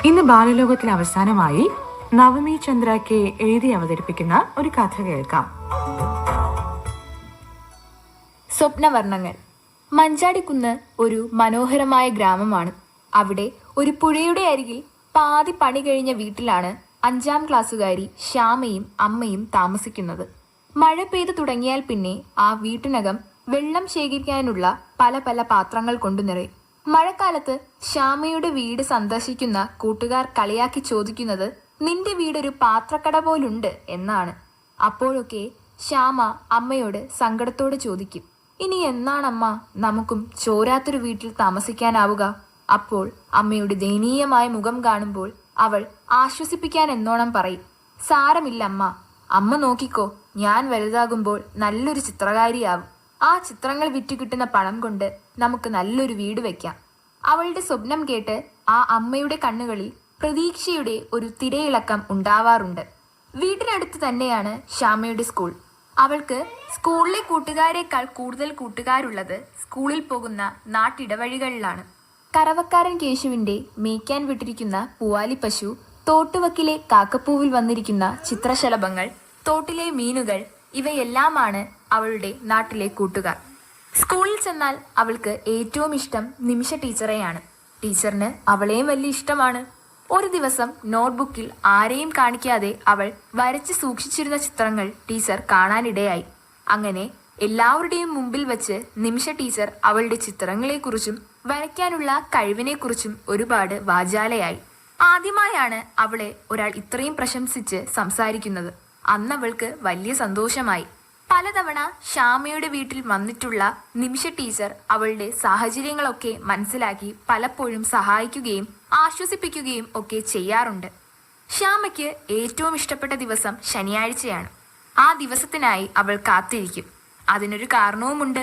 ഇന്ന് ബാലലോകത്തിൽ അവസാനമായി നവമി ചന്ദ്ര കെ എഴുതി അവതരിപ്പിക്കുന്ന ഒരു കഥ കേൾക്കാം. സ്വപ്നവർണ്ണങ്ങൾ. മഞ്ചാടിക്കുന്ന് ഒരു മനോഹരമായ ഗ്രാമമാണ്. അവിടെ ഒരു പുഴയുടെ അരികിൽ പാതി പണി കഴിഞ്ഞ വീട്ടിലാണ് 5ാം ക്ലാസ്സുകാരി ശ്യാമയും അമ്മയും താമസിക്കുന്നത്. മഴ പെയ്തു തുടങ്ങിയാൽ പിന്നെ ആ വീട്ടിനകം വെള്ളം ശേഖരിക്കാനുള്ള പല പല പാത്രങ്ങൾ കൊണ്ടു നിറയും. മഴക്കാലത്ത് ശ്യാമയുടെ വീട് സന്ദർശിക്കുന്ന കൂട്ടുകാർ കളിയാക്കി ചോദിക്കുന്നത് നിന്റെ വീടൊരു പാത്രക്കട പോലുണ്ട് എന്നാണ്. അപ്പോഴൊക്കെ ശ്യാമ അമ്മയോട് സങ്കടത്തോടെ ചോദിക്കും, ഇനി എന്നാണമ്മ നമുക്കും ചോരാത്തൊരു വീട്ടിൽ താമസിക്കാനാവുക? അപ്പോൾ അമ്മയുടെ ദയനീയമായ മുഖം കാണുമ്പോൾ അവൾ ആശ്വസിപ്പിക്കാൻ എന്നോണം പറയും, സാരമില്ല അമ്മ, അമ്മ നോക്കിക്കോ, ഞാൻ വലുതാകുമ്പോൾ നല്ലൊരു ചിത്രകാരിയാവും. ആ ചിത്രങ്ങൾ വിറ്റ് കിട്ടുന്ന പണം കൊണ്ട് നമുക്ക് നല്ലൊരു വീട് വെക്കാം. അവളുടെ സ്വപ്നം കേട്ട് ആ അമ്മയുടെ കണ്ണുകളിൽ പ്രതീക്ഷയുടെ ഒരു തിരയിളക്കം ഉണ്ടാവാറുണ്ട്. വീട്ടിനടുത്ത് തന്നെയാണ് ശ്യാമയുടെ സ്കൂൾ. അവൾക്ക് സ്കൂളിലെ കൂട്ടുകാരെക്കാൾ കൂടുതൽ കൂട്ടുകാരുള്ളത് സ്കൂളിൽ പോകുന്ന നാട്ടിടവഴികളിലാണ്. കറവക്കാരൻ കേശുവിന്റെ മേയ്ക്കാൻ വിട്ടിരിക്കുന്ന പൂവാലി പശു, തോട്ടുവക്കിലെ കാക്കപ്പൂവിൽ വന്നിരിക്കുന്ന ചിത്രശലഭങ്ങൾ, തോട്ടിലെ മീനുകൾ, ഇവയെല്ലാമാണ് അവളുടെ നാട്ടിലെ കൂട്ടുകാർ. സ്കൂളിൽ ചെന്നാൽ അവൾക്ക് ഏറ്റവും ഇഷ്ടം നിമിഷ ടീച്ചറെയാണ്. ടീച്ചറിന് അവളെയും വലിയ ഇഷ്ടമാണ്. ഒരു ദിവസം നോട്ട്ബുക്കിൽ ആരെയും കാണിക്കാതെ അവൾ വരച്ച് സൂക്ഷിച്ചിരുന്ന ചിത്രങ്ങൾ ടീച്ചർ കാണാനിടയായി. അങ്ങനെ എല്ലാവരുടെയും മുമ്പിൽ വച്ച് നിമിഷ ടീച്ചർ അവളുടെ ചിത്രങ്ങളെക്കുറിച്ചും വരയ്ക്കാനുള്ള കഴിവിനെക്കുറിച്ചും ഒരുപാട് വാചാലയായി. ആദ്യമായാണ് അവളെ ഒരാൾ ഇത്രയും പ്രശംസിച്ച് സംസാരിക്കുന്നത്. അന്നവൾക്ക് വലിയ സന്തോഷമായി. പലതവണ ശ്യാമയുടെ വീട്ടിൽ വന്നിട്ടുള്ള നിമിഷ ടീച്ചർ അവളുടെ സാഹചര്യങ്ങളൊക്കെ മനസ്സിലാക്കി പലപ്പോഴും സഹായിക്കുകയും ആശ്വസിപ്പിക്കുകയും ഒക്കെ ചെയ്യാറുണ്ട്. ശ്യാമയ്ക്ക് ഏറ്റവും ഇഷ്ടപ്പെട്ട ദിവസം ശനിയാഴ്ചയാണ്. ആ ദിവസത്തിനായി അവൾ കാത്തിരിക്കും. അതിനൊരു കാരണവുമുണ്ട്.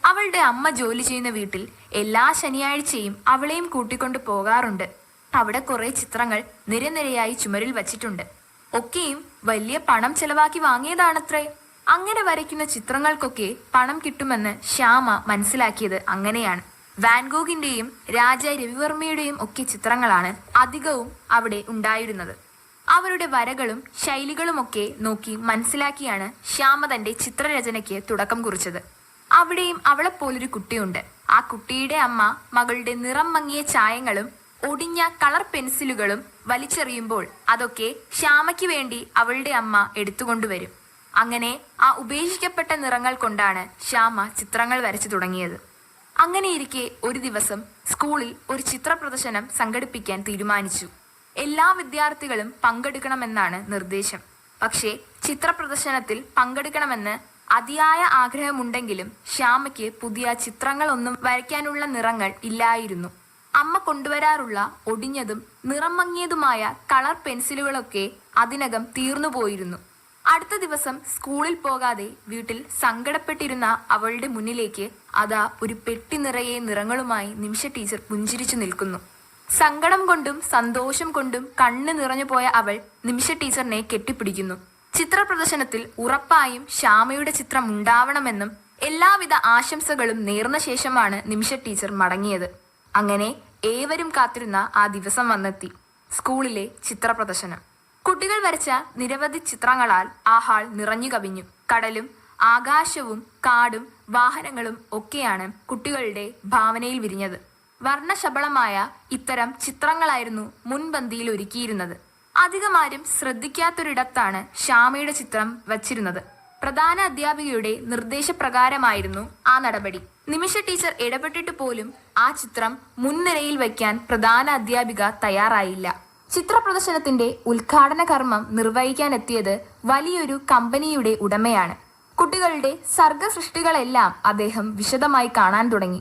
അവളുടെ അമ്മ ജോലി ചെയ്യുന്ന വീട്ടിൽ എല്ലാ ശനിയാഴ്ചയും അവളെയും കൂട്ടിക്കൊണ്ടു പോകാറുണ്ട്. അവിടെ കുറെ ചിത്രങ്ങൾ നിരനിരയായി ചുമരിൽ വച്ചിട്ടുണ്ട്. ഒക്കെയും വലിയ പണം ചെലവാക്കി വാങ്ങിയതാണത്രേ. അങ്ങനെ വരയ്ക്കുന്ന ചിത്രങ്ങൾക്കൊക്കെ പണം കിട്ടുമെന്ന് ശ്യാമ മനസ്സിലാക്കിയത് അങ്ങനെയാണ്. വാൻഗോഗിന്റെയും രാജ രവിവർമ്മയുടെയും ഒക്കെ ചിത്രങ്ങളാണ് അധികവും അവിടെ ഉണ്ടായിരുന്നത്. അവരുടെ വരകളും ശൈലികളുമൊക്കെ നോക്കി മനസ്സിലാക്കിയാണ് ശ്യാമ തന്റെ ചിത്രരചനയ്ക്ക് തുടക്കം കുറിച്ചത്. അവിടെയും അവളെപ്പോലൊരു കുട്ടിയുണ്ട്. ആ കുട്ടിയുടെ അമ്മ മകളുടെ നിറം മങ്ങിയ ചായങ്ങളും ഒടിഞ്ഞ കളർ പെൻസിലുകളും വലിച്ചെറിയുമ്പോൾ അതൊക്കെ ശ്യാമയ്ക്ക് വേണ്ടി അവളുടെ അമ്മ എടുത്തുകൊണ്ടുവരും. അങ്ങനെ ആ ഉപേക്ഷിക്കപ്പെട്ട നിറങ്ങൾ കൊണ്ടാണ് ശ്യാമ ചിത്രങ്ങൾ വരച്ചു തുടങ്ങിയത്. അങ്ങനെയിരിക്കെ ഒരു ദിവസം സ്കൂളിൽ ഒരു ചിത്ര പ്രദർശനം സംഘടിപ്പിക്കാൻ തീരുമാനിച്ചു. എല്ലാ വിദ്യാർത്ഥികളും പങ്കെടുക്കണമെന്നാണ് നിർദ്ദേശം. പക്ഷേ ചിത്ര പ്രദർശനത്തിൽ പങ്കെടുക്കണമെന്ന് അതിയായ ആഗ്രഹമുണ്ടെങ്കിലും ശ്യാമയ്ക്ക് പുതിയ ചിത്രങ്ങളൊന്നും വരയ്ക്കാനുള്ള നിറങ്ങൾ ഇല്ലായിരുന്നു. അമ്മ കൊണ്ടുവരാറുള്ള ഒടിഞ്ഞതും നിറം മങ്ങിയതുമായ കളർ പെൻസിലുകളൊക്കെ അതിനകം തീർന്നുപോയിരുന്നു. അടുത്ത ദിവസം സ്കൂളിൽ പോകാതെ വീട്ടിൽ സങ്കടപ്പെട്ടിരുന്ന അവളുടെ മുന്നിലേക്ക് അതാ ഒരു പെട്ടി നിറയെ നിറങ്ങളുമായി നിമിഷ ടീച്ചർ പുഞ്ചിരിച്ചു നിൽക്കുന്നു. സങ്കടം കൊണ്ടും സന്തോഷം കൊണ്ടും കണ്ണ് നിറഞ്ഞു പോയ അവൾ നിമിഷ ടീച്ചറിനെ കെട്ടിപ്പിടിക്കുന്നു. ചിത്ര പ്രദർശനത്തിൽ ഉറപ്പായും ശ്യാമയുടെ ചിത്രം ഉണ്ടാവണമെന്നും എല്ലാവിധ ആശംസകളും നേർന്ന ശേഷമാണ് നിമിഷ ടീച്ചർ മടങ്ങിയത്. അങ്ങനെ ഏവരും കാത്തിരുന്ന ആ ദിവസം വന്നെത്തി. സ്കൂളിലെ ചിത്ര പ്രദർശനം. കുട്ടികൾ വരച്ച നിരവധി ചിത്രങ്ങളാൽ ആ ഹാൾ നിറഞ്ഞു കവിഞ്ഞു. കടലും ആകാശവും കാടും വാഹനങ്ങളും ഒക്കെയാണ് കുട്ടികളുടെ ഭാവനയിൽ വിരിഞ്ഞത്. വർണ്ണശബളമായ ഇത്തരം ചിത്രങ്ങളായിരുന്നു മുൻപന്തിയിൽ ഒരുക്കിയിരുന്നത്. അധികമാരും ശ്രദ്ധിക്കാത്തൊരിടത്താണ് ശ്യാമയുടെ ചിത്രം വച്ചിരുന്നത്. പ്രധാന അധ്യാപികയുടെ നിർദ്ദേശപ്രകാരമായിരുന്നു ആ നടപടി. നിമിഷ ടീച്ചർ ഇടപെട്ടിട്ട് പോലും ആ ചിത്രം മുൻനിരയിൽ വയ്ക്കാൻ പ്രധാന അധ്യാപിക തയ്യാറായില്ല. ചിത്ര പ്രദർശനത്തിന്റെ ഉദ്ഘാടന കർമ്മം നിർവഹിക്കാനെത്തിയത് വലിയൊരു കമ്പനിയുടെ ഉടമയാണ്. കുട്ടികളുടെ സർഗസൃഷ്ടികളെല്ലാം അദ്ദേഹം വിശദമായി കാണാൻ തുടങ്ങി.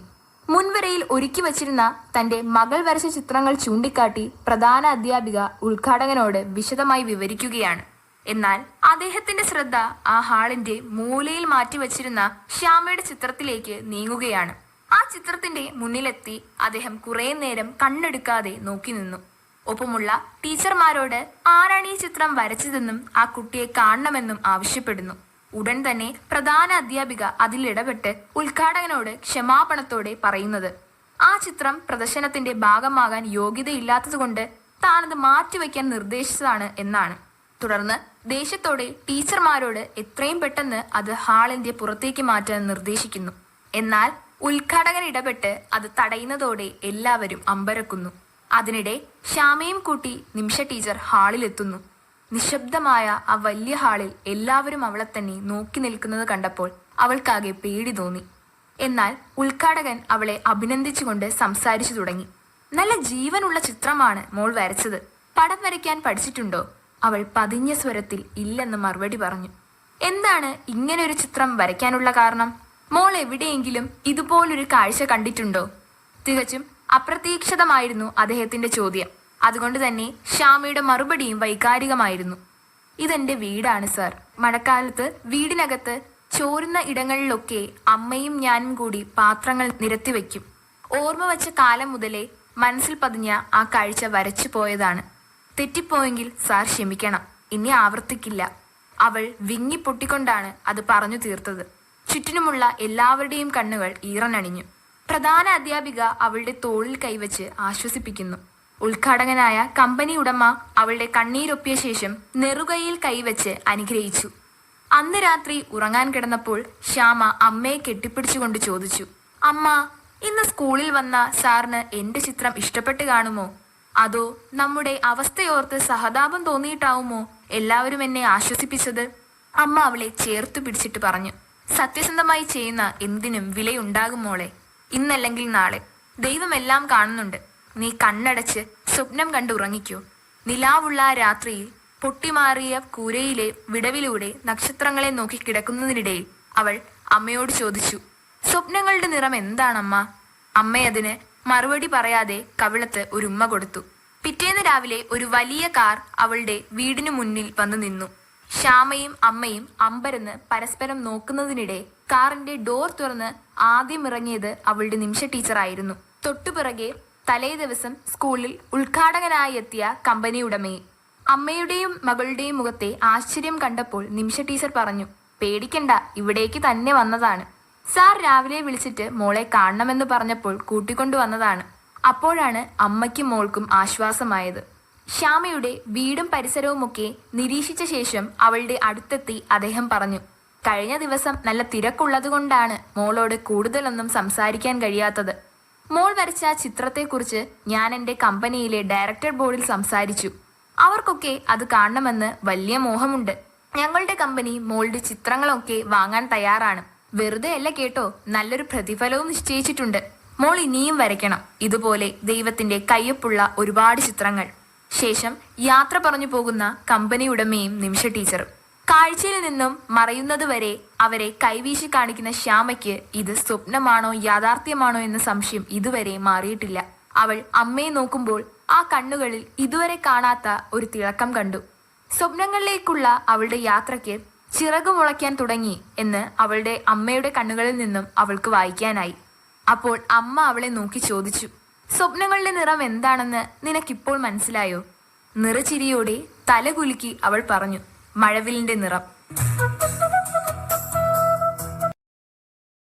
മുൻവരയിൽ ഒരുക്കി വച്ചിരുന്ന തന്റെ മകൾ വരച്ച ചിത്രങ്ങൾ ചൂണ്ടിക്കാട്ടി പ്രധാന അധ്യാപിക ഉദ്ഘാടകനോട് വിശദമായി വിവരിക്കുകയാണ്. എന്നാൽ അദ്ദേഹത്തിന്റെ ശ്രദ്ധ ആ ഹാളിന്റെ മൂലയിൽ മാറ്റിവെച്ചിരുന്ന ശ്യാമയുടെ ചിത്രത്തിലേക്ക് നീങ്ങുകയാണ്. ആ ചിത്രത്തിന്റെ മുന്നിലെത്തി അദ്ദേഹം കുറെ നേരം കണ്ണെടുക്കാതെ നോക്കി നിന്നു. ഒപ്പമുള്ള ടീച്ചർമാരോട് ആരാണ് ഈ ചിത്രം വരച്ചതെന്നും ആ കുട്ടിയെ കാണണമെന്നും ആവശ്യപ്പെടുന്നു. ഉടൻ തന്നെ പ്രധാന അധ്യാപിക അതിലിടപെട്ട് ഉദ്ഘാടകനോട് ക്ഷമാപണത്തോടെ പറയുന്നത്, ആ ചിത്രം പ്രദർശനത്തിന്റെ ഭാഗമാകാൻ യോഗ്യതയില്ലാത്തതുകൊണ്ട് താനത് മാറ്റിവെക്കാൻ നിർദ്ദേശിച്ചതാണ് എന്നാണ്. തുടർന്ന് ദേഷ്യത്തോടെ ടീച്ചർമാരോട് എത്രയും പെട്ടെന്ന് അത് ഹാളിന്റെ പുറത്തേക്ക് മാറ്റാൻ നിർദ്ദേശിക്കുന്നു. എന്നാൽ ഉദ്ഘാടകൻ ഇടപെട്ട് അത് തടയുന്നതോടെ എല്ലാവരും അമ്പരക്കുന്നു. അതിനിടെ ശ്യാമയും കൂട്ടി നിമിഷ ടീച്ചർ ഹാളിലെത്തുന്നു. നിശബ്ദമായ ആ വലിയ ഹാളിൽ എല്ലാവരും അവളെ തന്നെ നോക്കി നിൽക്കുന്നത് കണ്ടപ്പോൾ അവൾക്കാകെ പേടി തോന്നി. എന്നാൽ ഉദ്ഘാടകൻ അവളെ അഭിനന്ദിച്ചുകൊണ്ട് സംസാരിച്ചു തുടങ്ങി. നല്ല ജീവനുള്ള ചിത്രമാണ് മോൾ വരച്ചത്. പടം വരയ്ക്കാൻ പഠിച്ചിട്ടുണ്ടോ? അവൾ പതിഞ്ഞ സ്വരത്തിൽ ഇല്ലെന്ന് മറുപടി പറഞ്ഞു. എന്താണ് ഇങ്ങനൊരു ചിത്രം വരയ്ക്കാനുള്ള കാരണം? മോൾ എവിടെയെങ്കിലും ഇതുപോലൊരു കാഴ്ച കണ്ടിട്ടുണ്ടോ? തികച്ചും അപ്രതീക്ഷിതമായിരുന്നു അദ്ദേഹത്തിന്റെ ചോദ്യം. അതുകൊണ്ട് തന്നെ ശ്യാമയുടെ മറുപടിയും വൈകാരികമായിരുന്നു. ഇതെന്റെ വീടാണ് സാർ. മഴക്കാലത്ത് വീടിനകത്ത് ചോരുന്ന ഇടങ്ങളിലൊക്കെ അമ്മയും ഞാനും കൂടി പാത്രങ്ങൾ നിരത്തിവെക്കും. ഓർമ്മ വച്ച കാലം മുതലേ മനസ്സിൽ പതിഞ്ഞ ആ കാഴ്ച വരച്ചു പോയതാണ്. തെറ്റിപ്പോയെങ്കിൽ സാർ ക്ഷമിക്കണം. ഇനി ആവർത്തിക്കില്ല. അവൾ വിങ്ങിപ്പൊട്ടിക്കൊണ്ടാണ് അത് പറഞ്ഞു തീർത്തത്. ചുറ്റിനുമുള്ള എല്ലാവരുടെയും കണ്ണുകൾ ഈറനണിഞ്ഞു. പ്രധാന അധ്യാപിക അവളുടെ തോളിൽ കൈവച്ച് ആശ്വസിപ്പിക്കുന്നു. ഉദ്ഘാടകനായ കമ്പനി ഉടമ അവളുടെ കണ്ണീരൊപ്പിയ ശേഷം നെറുകയിൽ കൈവച്ച് അനുഗ്രഹിച്ചു. അന്ന് രാത്രി ഉറങ്ങാൻ കിടന്നപ്പോൾ ശ്യാമ അമ്മയെ കെട്ടിപ്പിടിച്ചുകൊണ്ട് ചോദിച്ചു, അമ്മ, ഇന്ന് സ്കൂളിൽ വന്ന സാറിന് എന്റെ ചിത്രം ഇഷ്ടപ്പെട്ട് കാണുമോ? അതോ നമ്മുടെ അവസ്ഥയോർത്ത് സഹതാപം തോന്നിയിട്ടാവുമോ എല്ലാവരും എന്നെ ആശ്വസിപ്പിച്ചത്? അമ്മ അവളെ ചേർത്തു പിടിച്ചിട്ട് പറഞ്ഞു, സത്യസന്ധമായി ചെയ്യുന്ന എന്തിനും വിലയുണ്ടാകും മോളെ. ഇന്നല്ലെങ്കിൽ നാളെ ദൈവം എല്ലാം കാണുന്നുണ്ട്. നീ കണ്ണടച്ച് സ്വപ്നം കണ്ടുറങ്ങിക്കോ. നിലാവുള്ള രാത്രിയിൽ പൊട്ടിമാറിയ കൂരയിലെ വിടവിലൂടെ നക്ഷത്രങ്ങളെ നോക്കി കിടക്കുന്നതിനിടയിൽ അവൾ അമ്മയോട് ചോദിച്ചു, സ്വപ്നങ്ങളുടെ നിറം എന്താണമ്മ? അമ്മയതിന് മറുപടി പറയാതെ കവിളത്ത് ഒരു ഉമ്മ കൊടുത്തു. പിറ്റേന്ന് രാവിലെ ഒരു വലിയ കാർ അവളുടെ വീടിനു മുന്നിൽ വന്നു നിന്നു. ശ്യാമയും അമ്മയും അമ്പരന്ന് പരസ്പരം നോക്കുന്നതിനിടെ കാറിന്റെ ഡോർ തുറന്ന് ആദ്യം ഇറങ്ങിയത് അവളുടെ നിമിഷ ടീച്ചറായിരുന്നു. തൊട്ടുപിറകെ തലേ ദിവസം സ്കൂളിൽ ഉദ്ഘാടകനായി എത്തിയ കമ്പനി ഉടമയെ. അമ്മയുടെയും മകളുടെയും മുഖത്തെ ആശ്ചര്യം കണ്ടപ്പോൾ നിമിഷ ടീച്ചർ പറഞ്ഞു, പേടിക്കണ്ട, ഇവിടേക്ക് തന്നെ വന്നതാണ്. സാർ രാവിലെ വിളിച്ചിട്ട് മോളെ കാണണമെന്ന് പറഞ്ഞപ്പോൾ കൂട്ടിക്കൊണ്ടുവന്നതാണ്. അപ്പോഴാണ് അമ്മയ്ക്കും മോൾക്കും ആശ്വാസമായത്. ശ്യാമയുടെ വീടും പരിസരവുമൊക്കെ നിരീക്ഷിച്ച ശേഷം അവളുടെ അടുത്തെത്തി അദ്ദേഹം പറഞ്ഞു, കഴിഞ്ഞ ദിവസം നല്ല തിരക്കുള്ളതുകൊണ്ടാണ് മോളോട് കൂടുതലൊന്നും സംസാരിക്കാൻ കഴിയാത്തത്. മോൾ വരച്ച ചിത്രത്തെക്കുറിച്ച് ഞാൻ എൻ്റെ കമ്പനിയിലെ ഡയറക്ടർ ബോർഡിൽ സംസാരിച്ചു. അവർക്കൊക്കെ അത് കാണണമെന്ന് വലിയ മോഹമുണ്ട്. ഞങ്ങളുടെ കമ്പനി മോളുടെ ചിത്രങ്ങളൊക്കെ വാങ്ങാൻ തയ്യാറാണ്. വെറുതെ അല്ല കേട്ടോ, നല്ലൊരു പ്രതിഫലവും നിശ്ചയിച്ചിട്ടുണ്ട്. മോൾ ഇനിയും വരയ്ക്കണം, ഇതുപോലെ ദൈവത്തിന്റെ കയ്യൊപ്പുള്ള ഒരുപാട് ചിത്രങ്ങൾ. ശേഷം യാത്ര പറഞ്ഞു പോകുന്ന കമ്പനി ഉടമയും നിമിഷ ടീച്ചറും. കാഴ്ചയിൽ നിന്നും മറയുന്നതുവരെ അവരെ കൈവീശി കാണിക്കുന്ന ശ്യാമയ്ക്ക് ഇത് സ്വപ്നമാണോ യാഥാർത്ഥ്യമാണോ എന്ന സംശയം ഇതുവരെ മാറിയിട്ടില്ല. അവൾ അമ്മയെ നോക്കുമ്പോൾ ആ കണ്ണുകളിൽ ഇതുവരെ കാണാത്ത ഒരു തിളക്കം കണ്ടു. സ്വപ്നങ്ങളിലേക്കുള്ള അവളുടെ യാത്രയ്ക്ക് ചിറകു മുളയ്ക്കാൻ തുടങ്ങി എന്ന് അവളുടെ അമ്മയുടെ കണ്ണുകളിൽ നിന്നും അവൾക്ക് വായിക്കാനായി. അപ്പോൾ അമ്മ അവളെ നോക്കി ചോദിച്ചു, സ്വപ്നങ്ങളുടെ നിറം എന്താണെന്ന് നിനക്കിപ്പോൾ മനസ്സിലായോ? നിറചിരിയോടെ തല കുലുക്കി അവൾ പറഞ്ഞു, മഴവില്ലിന്റെ നിറം.